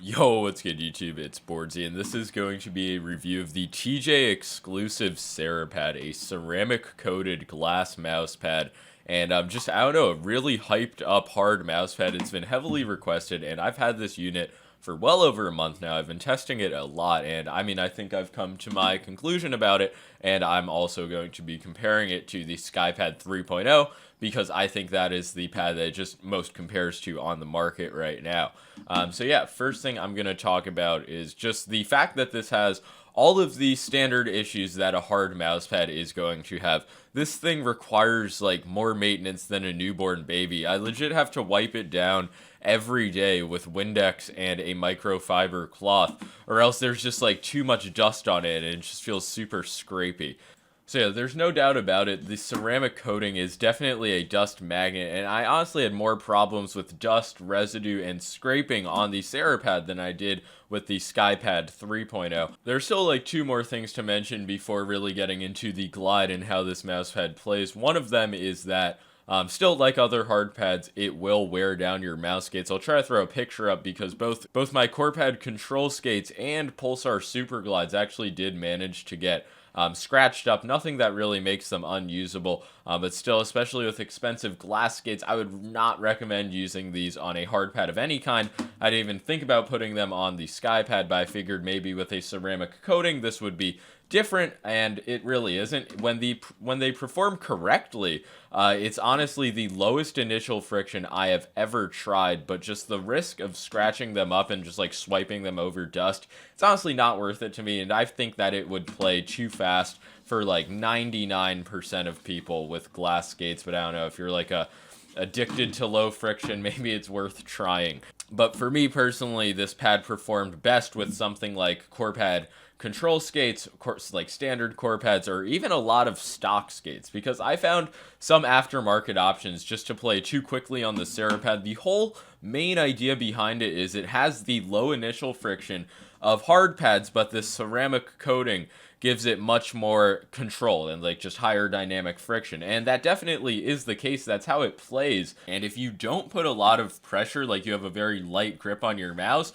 Yo, what's good YouTube? It's boardzy, and this is going to be a review of the TJ exclusive Cerapad, a ceramic coated glass mouse pad. And I don't know, a really hyped up hard mouse pad. It's been heavily requested, and I've had this unit for well over a month now. I've been testing it a lot, and I think I've come to my conclusion about it, and I'm also going to be comparing it to the Skypad 3.0 because I think that is the pad that it just most compares to on the market right now. So yeah, first thing I'm going to talk about is just the fact that this has all of the standard issues that a hard mousepad is going to have. This thing requires like more maintenance than a newborn baby. I legit have to wipe it down every day with Windex and a microfiber cloth, or else there's just like too much dust on it and it just feels super scrapey. So yeah, there's no doubt about it. The ceramic coating is definitely a dust magnet, and I honestly had more problems with dust, residue, and scraping on the Cerapad than I did with the Skypad 3.0. There's still like two more things to mention before really getting into the glide and how this mousepad plays. One of them is that still, like other hard pads, it will wear down your mouse skates. I'll try to throw a picture up because both my Corepad control skates and Pulsar Super Glides actually did manage to get scratched up. Nothing that really makes them unusable, but still, especially with expensive glass skates, I would not recommend using these on a hard pad of any kind. I didn't even think about putting them on the Skypad, but I figured maybe with a ceramic coating this would be different, and it really isn't. When they perform correctly, it's honestly the lowest initial friction I have ever tried, but just the risk of scratching them up and just like swiping them over dust, it's honestly not worth it to me, and I think that it would play too fast for like 99% of people with glass skates. But I don't know, if you're like addicted to low friction, maybe it's worth trying. But for me personally, this pad performed best with something like Corepad control skates, of course, like standard core pads, or even a lot of stock skates, because I found some aftermarket options just to play too quickly on the Cerapad. The whole main idea behind it is it has the low initial friction of hard pads, but this ceramic coating gives it much more control and like just higher dynamic friction, and that definitely is the case. That's how it plays. And if you don't put a lot of pressure, like you have a very light grip on your mouse,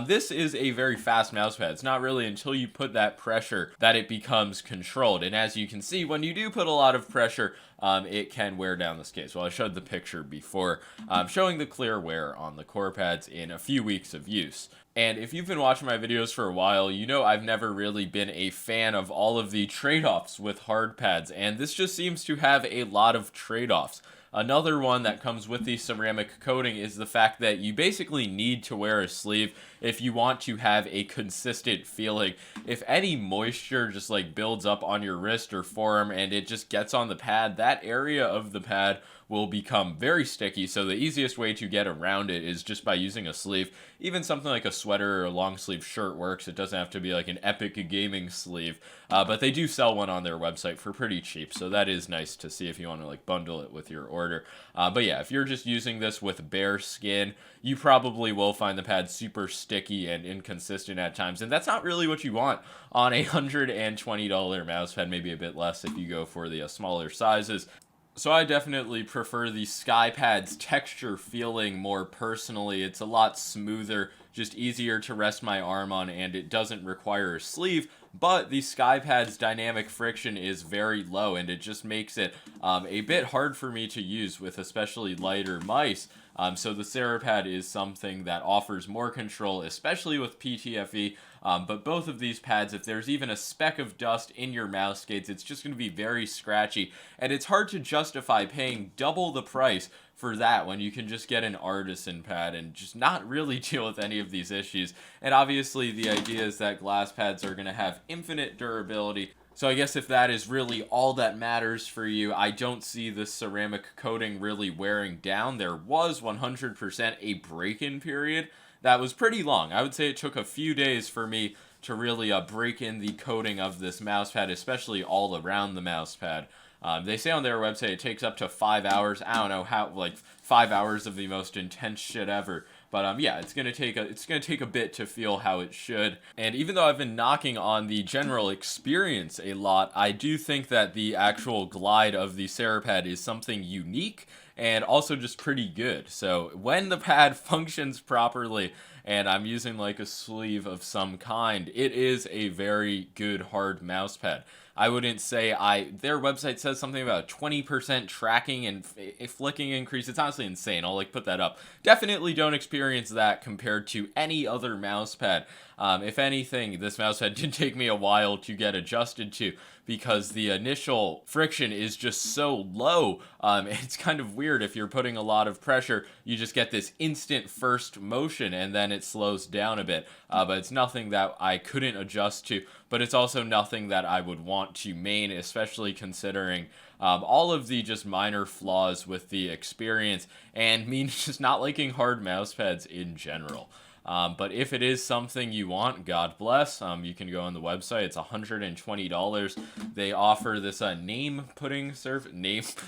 this is a very fast mouse pad. It's not really until you put that pressure that it becomes controlled, and as you can see, when you do put a lot of pressure, it can wear down the skates. Well, I showed the picture before, showing the clear wear on the core pads in a few weeks of use. And if you've been watching my videos for a while, you know I've never really been a fan of all of the trade-offs with hard pads, and this just seems to have a lot of trade-offs. Another one that comes with the ceramic coating is the fact that you basically need to wear a sleeve if you want to have a consistent feeling. If any moisture just like builds up on your wrist or forearm and it just gets on the pad, that area of the pad will become very sticky. So the easiest way to get around it is just by using a sleeve. Even something like a sweater or a long sleeve shirt works. It doesn't have to be like an epic gaming sleeve, but they do sell one on their website for pretty cheap, so that is nice to see if you want to like bundle it with your order. But yeah, if you're just using this with bare skin, you probably will find the pad super sticky and inconsistent at times, and that's not really what you want on a $120 mouse pad, maybe a bit less if you go for the smaller sizes. So I definitely prefer the Skypad's texture feeling more personally. It's a lot smoother, just easier to rest my arm on, and it doesn't require a sleeve. But the Skypad's dynamic friction is very low, and it just makes it a bit hard for me to use with especially lighter mice. So the Cerapad is something that offers more control, especially with PTFE. But both of these pads, if there's even a speck of dust in your mouse skates, it's just going to be very scratchy. And it's hard to justify paying double the price for that when you can just get an artisan pad and just not really deal with any of these issues. And obviously the idea is that glass pads are going to have infinite durability. So I guess if that is really all that matters for you, I don't see the ceramic coating really wearing down. There was 100% a break-in period that was pretty long. I would say it took a few days for me to really break in the coating of this mousepad, especially all around the mousepad. They say on their website it takes up to 5 hours. I don't know how, like 5 hours of the most intense shit ever. But yeah, it's gonna take a bit to feel how it should. And even though I've been knocking on the general experience a lot, I do think that the actual glide of the Cerapad is something unique and also just pretty good. So when the pad functions properly and I'm using like a sleeve of some kind, it is a very good hard mouse pad. I wouldn't say their website says something about 20% tracking and flicking increase. It's honestly insane. I'll like put that up. Definitely don't experience that compared to any other mouse pad. If anything, this mouse pad did take me a while to get adjusted to because the initial friction is just so low. It's kind of weird. If you're putting a lot of pressure, you just get this instant first motion and then it slows down a bit. But it's nothing that I couldn't adjust to, but it's also nothing that I would want to main, especially considering all of the just minor flaws with the experience and me just not liking hard mouse pads in general. But if it is something you want, God bless. You can go on the website. It's $120. They offer this name pudding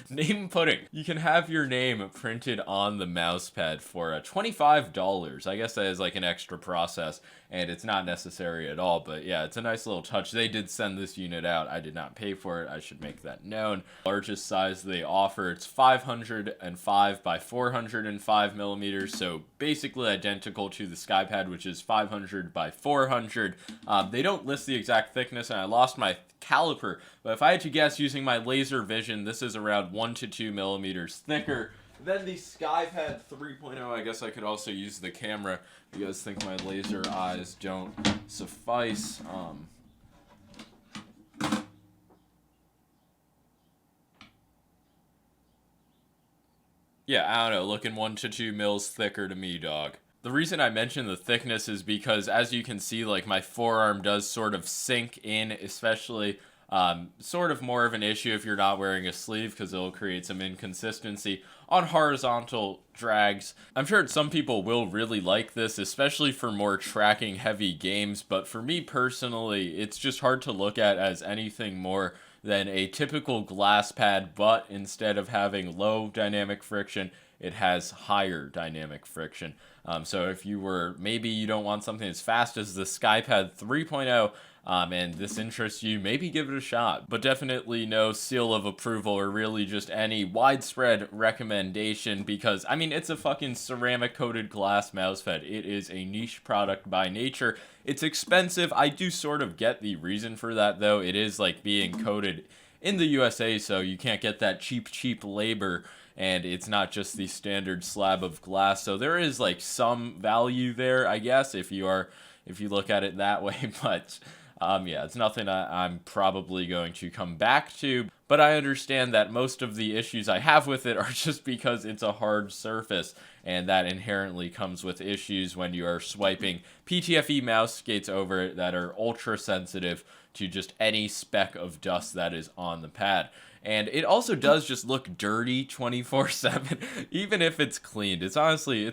name pudding. You can have your name printed on the mouse pad for $25. I guess that is like an extra process, and it's not necessary at all. But yeah, it's a nice little touch. They did send this unit out. I did not pay for it. I should make that known. Largest size they offer, it's 505 by 405 millimeters. So basically identical to the Skypad, which is 500 by 400. They don't list the exact thickness, and I lost my caliper, but if I had to guess using my laser vision, this is around 1 to 2 millimeters thicker than the Skypad 3.0. I guess I could also use the camera. You guys think my laser eyes don't suffice? Yeah, I don't know, looking 1 to 2 mils thicker to me, dog. The reason I mention the thickness is because, as you can see, like, my forearm does sort of sink in, especially sort of more of an issue if you're not wearing a sleeve, because it'll create some inconsistency on horizontal drags. I'm sure some people will really like this, especially for more tracking heavy games, but for me personally, it's just hard to look at as anything more than a typical glass pad, but instead of having low dynamic friction, it has higher dynamic friction. So if maybe you don't want something as fast as the Skypad 3.0, and this interests you, maybe give it a shot. But definitely no seal of approval or really just any widespread recommendation, because, I mean, it's a fucking ceramic coated glass mousepad. It is a niche product by nature. It's expensive. I do sort of get the reason for that, though. It is like being coated in the USA, so you can't get that cheap labor, and it's not just the standard slab of glass. So there is like some value there, I guess, if you look at it that way. But yeah, it's nothing I'm probably going to come back to, but I understand that most of the issues I have with it are just because it's a hard surface, and that inherently comes with issues when you are swiping PTFE mouse skates over it that are ultra sensitive to just any speck of dust that is on the pad. And it also does just look dirty 24/7, even if it's cleaned. It's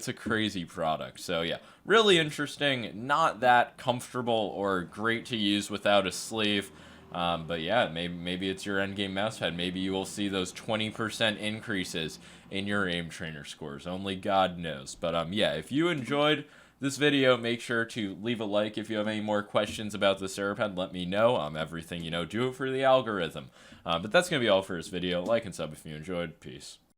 a crazy product. So yeah, really interesting. Not that comfortable or great to use without a sleeve. But yeah, maybe it's your endgame mousepad. Maybe you will see those 20% increases in your aim trainer scores. Only God knows. But yeah, if you enjoyed this video, make sure to leave a like. If you have any more questions about the Cerapad, let me know. Everything, do it for the algorithm. But that's going to be all for this video. Like and sub if you enjoyed. Peace.